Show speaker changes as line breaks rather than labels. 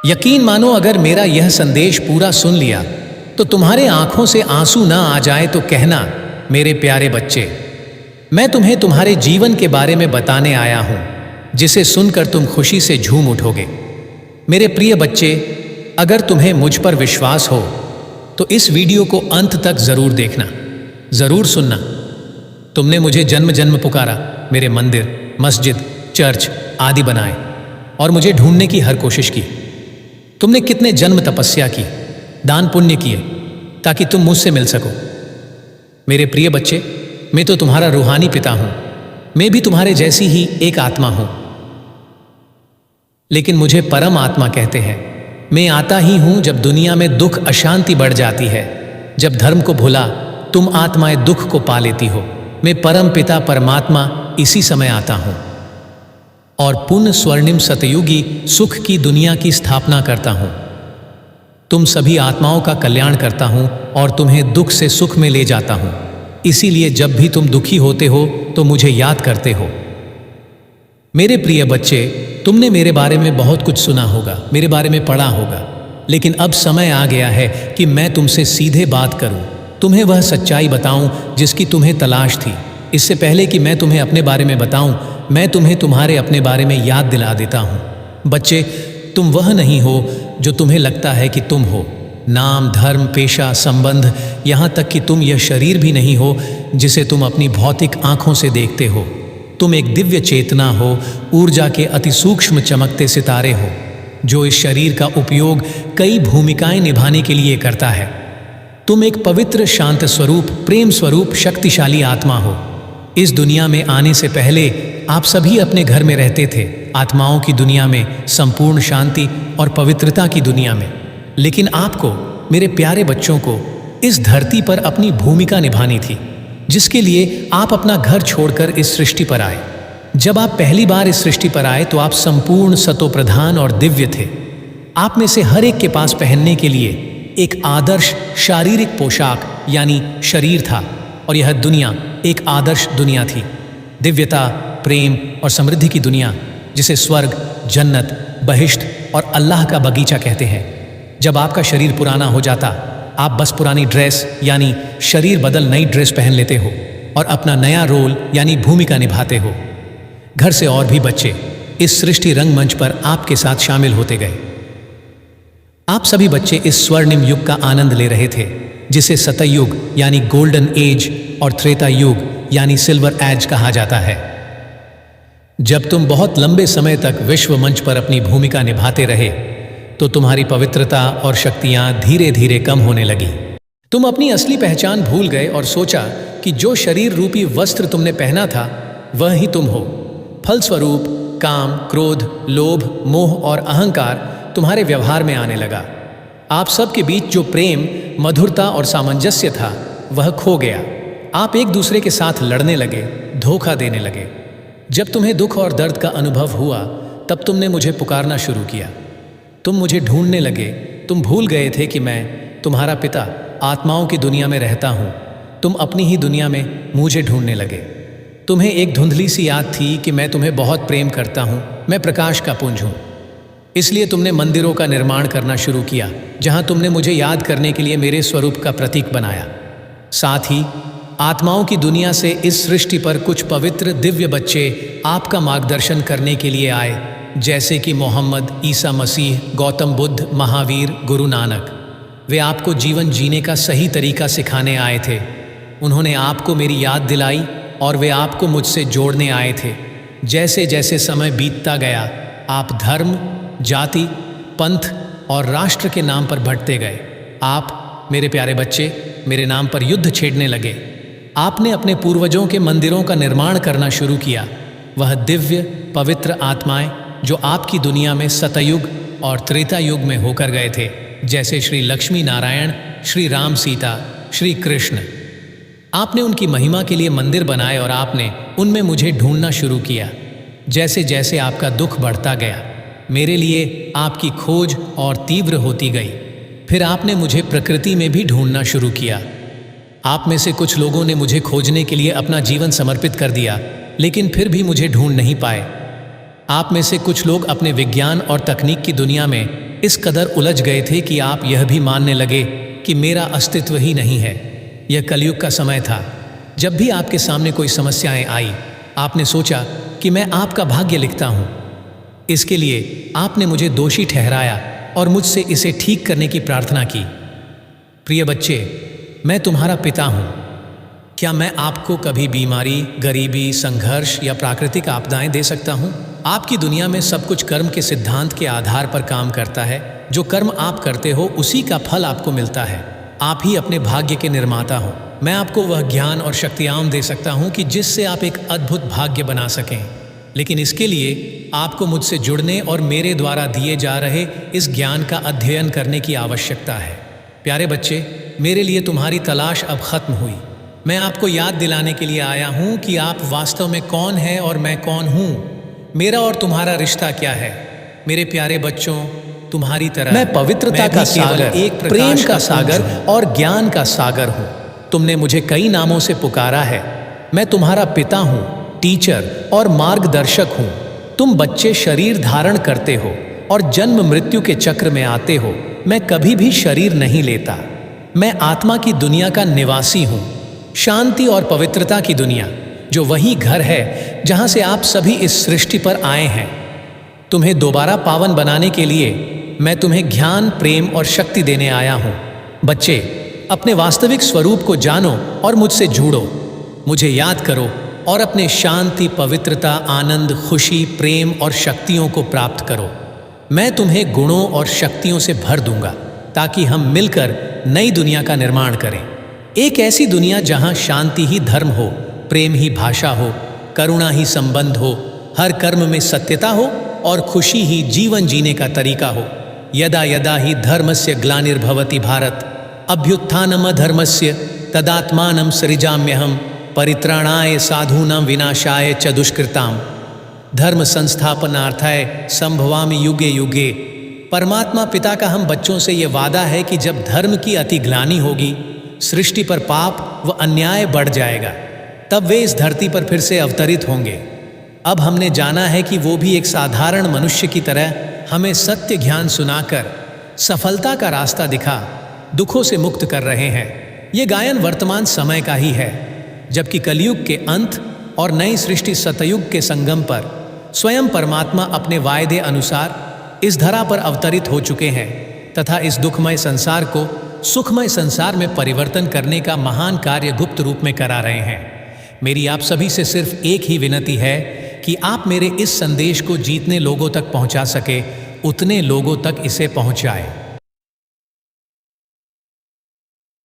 यकीन मानो अगर मेरा यह संदेश पूरा सुन लिया तो तुम्हारे आंखों से आंसू ना आ जाए तो कहना, मेरे प्यारे बच्चे, मैं तुम्हें तुम्हारे जीवन के बारे में बताने आया हूं, जिसे सुनकर तुम खुशी से झूम उठोगे। मेरे प्रिय बच्चे, अगर तुम्हें मुझ पर विश्वास हो तो इस वीडियो को अंत तक जरूर देखना, जरूर सुनना। तुमने मुझे जन्म जन्म पुकारा, मेरे मंदिर, मस्जिद, चर्च आदि बनाए और मुझे ढूंढने की हर कोशिश की। तुमने कितने जन्म तपस्या की, दान पुण्य किए ताकि तुम मुझसे मिल सको। मेरे प्रिय बच्चे, मैं तो तुम्हारा रूहानी पिता हूं, मैं भी तुम्हारे जैसी ही एक आत्मा हूं, लेकिन मुझे परम आत्मा कहते हैं। मैं आता ही हूं जब दुनिया में दुख अशांति बढ़ जाती है। जब धर्म को भुला तुम आत्माएं दुख को पा लेती हो। मैं परम पिता परमात्मा इसी समय आता हूं और पुण्य स्वर्णिम सतयुगी सुख की दुनिया की स्थापना करता हूं। तुम सभी आत्माओं का कल्याण करता हूं और तुम्हें दुख से सुख में ले जाता हूं। इसीलिए जब भी तुम दुखी होते हो तो मुझे याद करते हो। मेरे प्रिय बच्चे, तुमने मेरे बारे में बहुत कुछ सुना होगा, मेरे बारे में पढ़ा होगा, लेकिन अब समय आ गया है कि मैं तुमसे सीधे बात करूं, तुम्हें वह सच्चाई बताऊं जिसकी तुम्हें तलाश थी। इससे पहले कि मैं तुम्हें अपने बारे में बताऊं, मैं तुम्हें तुम्हारे अपने बारे में याद दिला देता हूं। बच्चे, तुम वह नहीं हो जो तुम्हें लगता है कि तुम हो। नाम, धर्म, पेशा, संबंध, यहाँ तक कि तुम यह शरीर भी नहीं हो जिसे तुम अपनी भौतिक आंखों से देखते हो। तुम एक दिव्य चेतना हो, ऊर्जा के अति सूक्ष्म चमकते सितारे हो, जो इस शरीर का उपयोग कई भूमिकाएं निभाने के लिए करता है। तुम एक पवित्र, शांत स्वरूप, प्रेम स्वरूप, शक्तिशाली आत्मा हो। इस दुनिया में आने से पहले आप सभी अपने घर में रहते थे, आत्माओं की दुनिया में, संपूर्ण शांति और पवित्रता की दुनिया में। लेकिन आपको, मेरे प्यारे बच्चों को, इस धरती पर अपनी भूमिका निभानी थी, जिसके लिए आप अपना घर छोड़कर इस सृष्टि पर आए। जब आप पहली बार इस सृष्टि पर आए तो आप संपूर्ण सतोप्रधान और दिव्य थे। आप में से हर एक के पास पहनने के लिए एक आदर्श शारीरिक पोशाक यानी शरीर था, और यह दुनिया एक आदर्श दुनिया थी। दिव्यता, प्रेम और समृद्धि की दुनिया, जिसे स्वर्ग, जन्नत, बहिश्त और अल्लाह का बगीचा कहते हैं। जब आपका शरीर पुराना हो जाता, आप बस पुरानी ड्रेस यानी शरीर बदल नई ड्रेस पहन लेते हो और अपना नया रोल यानी भूमिका निभाते हो। घर से और भी बच्चे इस सृष्टि रंगमंच पर आपके साथ शामिल होते गए। आप सभी बच्चे इस स्वर्णिम युग का आनंद ले रहे थे, जिसे सतयुग यानी गोल्डन एज और त्रेता युग यानी सिल्वर एज कहा जाता है। जब तुम बहुत लंबे समय तक विश्व मंच पर अपनी भूमिका निभाते रहे तो तुम्हारी पवित्रता और शक्तियां धीरे धीरे कम होने लगी। तुम अपनी असली पहचान भूल गए और सोचा कि जो शरीर रूपी वस्त्र तुमने पहना था वह ही तुम हो। फलस्वरूप काम, क्रोध, लोभ, मोह और अहंकार तुम्हारे व्यवहार में आने लगा। आप सबके बीच जो प्रेम, मधुरता और सामंजस्य था वह खो गया। आप एक दूसरे के साथ लड़ने लगे, धोखा देने लगे। जब तुम्हें दुख और दर्द का अनुभव हुआ तब तुमने मुझे पुकारना शुरू किया। तुम मुझे ढूंढने लगे। तुम भूल गए थे कि मैं तुम्हारा पिता आत्माओं की दुनिया में रहता हूँ। तुम अपनी ही दुनिया में मुझे ढूंढने लगे। तुम्हें एक धुंधली सी याद थी कि मैं तुम्हें बहुत प्रेम करता हूँ, मैं प्रकाश का पुंज हूँ। इसलिए तुमने मंदिरों का निर्माण करना शुरू किया, जहाँ तुमने मुझे याद करने के लिए मेरे स्वरूप का प्रतीक बनाया। साथ ही आत्माओं की दुनिया से इस सृष्टि पर कुछ पवित्र दिव्य बच्चे आपका मार्गदर्शन करने के लिए आए, जैसे कि मोहम्मद, ईसा मसीह, गौतम बुद्ध, महावीर, गुरु नानक। वे आपको जीवन जीने का सही तरीका सिखाने आए थे। उन्होंने आपको मेरी याद दिलाई और वे आपको मुझसे जोड़ने आए थे। जैसे जैसे समय बीतता गया, आप धर्म, जाति, पंथ और राष्ट्र के नाम पर भटकते गए। आप, मेरे प्यारे बच्चे, मेरे नाम पर युद्ध छेड़ने लगे। आपने अपने पूर्वजों के मंदिरों का निर्माण करना शुरू किया। वह दिव्य, पवित्र आत्माएं जो आपकी दुनिया में सतयुग और त्रेता युग में होकर गए थे, जैसे श्री लक्ष्मी नारायण, श्री राम सीता, श्री कृष्ण। आपने उनकी महिमा के लिए मंदिर बनाए और आपने उनमें मुझे ढूंढना शुरू किया। जैसे जैसे आपका दुख बढ़ता गया, मेरे लिए आपकी खोज और तीव्र होती गई। फिर आपने मुझे प्रकृति में भी ढूंढना शुरू किया। आप में से कुछ लोगों ने मुझे खोजने के लिए अपना जीवन समर्पित कर दिया, लेकिन फिर भी मुझे ढूंढ नहीं पाए। आप में से कुछ लोग अपने विज्ञान और तकनीक की दुनिया में इस कदर उलझ गए थे कि आप यह भी मानने लगे कि मेरा अस्तित्व ही नहीं है। यह कलयुग का समय था। जब भी आपके सामने कोई समस्याएं आई, आपने सोचा कि मैं आपका भाग्य लिखता हूं। इसके लिए आपने मुझे दोषी ठहराया और मुझसे इसे ठीक करने की प्रार्थना की। प्रिय बच्चे, मैं तुम्हारा पिता हूं। क्या मैं आपको कभी बीमारी, गरीबी, संघर्ष या प्राकृतिक आपदाएं दे सकता हूं? आपकी दुनिया में सब कुछ कर्म के सिद्धांत के आधार पर काम करता है। जो कर्म आप करते हो उसी का फल आपको मिलता है। आप ही अपने भाग्य के निर्माता हो। मैं आपको वह ज्ञान और शक्तियां दे सकता हूं कि जिससे आप एक अद्भुत भाग्य बना सकें, लेकिन इसके लिए आपको मुझसे जुड़ने और मेरे द्वारा दिए जा रहे इस ज्ञान का अध्ययन करने की आवश्यकता है। प्यारे बच्चे, मेरे लिए तुम्हारी तलाश अब खत्म हुई। मैं आपको याद दिलाने के लिए आया हूं कि आप वास्तव में कौन हैं और मैं कौन हूं। मेरा और तुम्हारा रिश्ता क्या है। मेरे प्यारे बच्चों, तुम्हारी तरह
मैं पवित्रता का सागर,
एक
प्रेम का
सागर और ज्ञान का सागर हूं। तुमने मुझे कई नामों से पुकारा है। मैं तुम्हारा पिता हूं, टीचर और मार्गदर्शक हूं। तुम बच्चे शरीर धारण करते हो और जन्म मृत्यु के चक्र में आते हो। मैं कभी भी शरीर नहीं लेता। मैं आत्मा की दुनिया का निवासी हूं, शांति और पवित्रता की दुनिया, जो वही घर है जहां से आप सभी इस सृष्टि पर आए हैं। तुम्हें दोबारा पावन बनाने के लिए मैं तुम्हें ज्ञान, प्रेम और शक्ति देने आया हूं। बच्चे, अपने वास्तविक स्वरूप को जानो और मुझसे जुड़ो। मुझे याद करो और अपने शांति, पवित्रता, आनंद, खुशी, प्रेम और शक्तियों को प्राप्त करो। मैं तुम्हें गुणों और शक्तियों से भर दूंगा ताकि हम मिलकर नई दुनिया का निर्माण करें। एक ऐसी दुनिया जहां शांति ही धर्म हो, प्रेम ही भाषा हो, करुणा ही संबंध हो, हर कर्म में सत्यता हो और खुशी ही जीवन जीने का तरीका हो। यदा यदा ही धर्मस्य ग्लानिर्भवति भारत, अभ्युत्थानम धर्मस्य तदात्मानं सृजाम्यहम्, परित्राणाय साधूनां विनाशाय च दुष्कृताम्, धर्म संस्थापनार्थाय संभवामि युगे युगे। परमात्मा पिता का हम बच्चों से ये वादा है कि जब धर्म की अति ग्लानि होगी, सृष्टि पर पाप व अन्याय बढ़ जाएगा, तब वे इस धरती पर फिर से अवतरित होंगे। अब हमने जाना है कि वो भी एक साधारण मनुष्य की तरह हमें सत्य ज्ञान सुनाकर सफलता का रास्ता दिखा दुखों से मुक्त कर रहे हैं। ये गायन वर्तमान समय का ही है, जबकि कलयुग के अंत और नई सृष्टि सतयुग के संगम पर स्वयं परमात्मा अपने वायदे अनुसार इस धरा पर अवतरित हो चुके हैं तथा इस दुखमय संसार को सुखमय संसार में परिवर्तन करने का महान कार्य गुप्त रूप में करा रहे हैं। मेरी आप सभी से सिर्फ एक ही विनती है कि आप मेरे इस संदेश को जितने लोगों तक पहुंचा सके उतने लोगों तक इसे पहुंचाएं।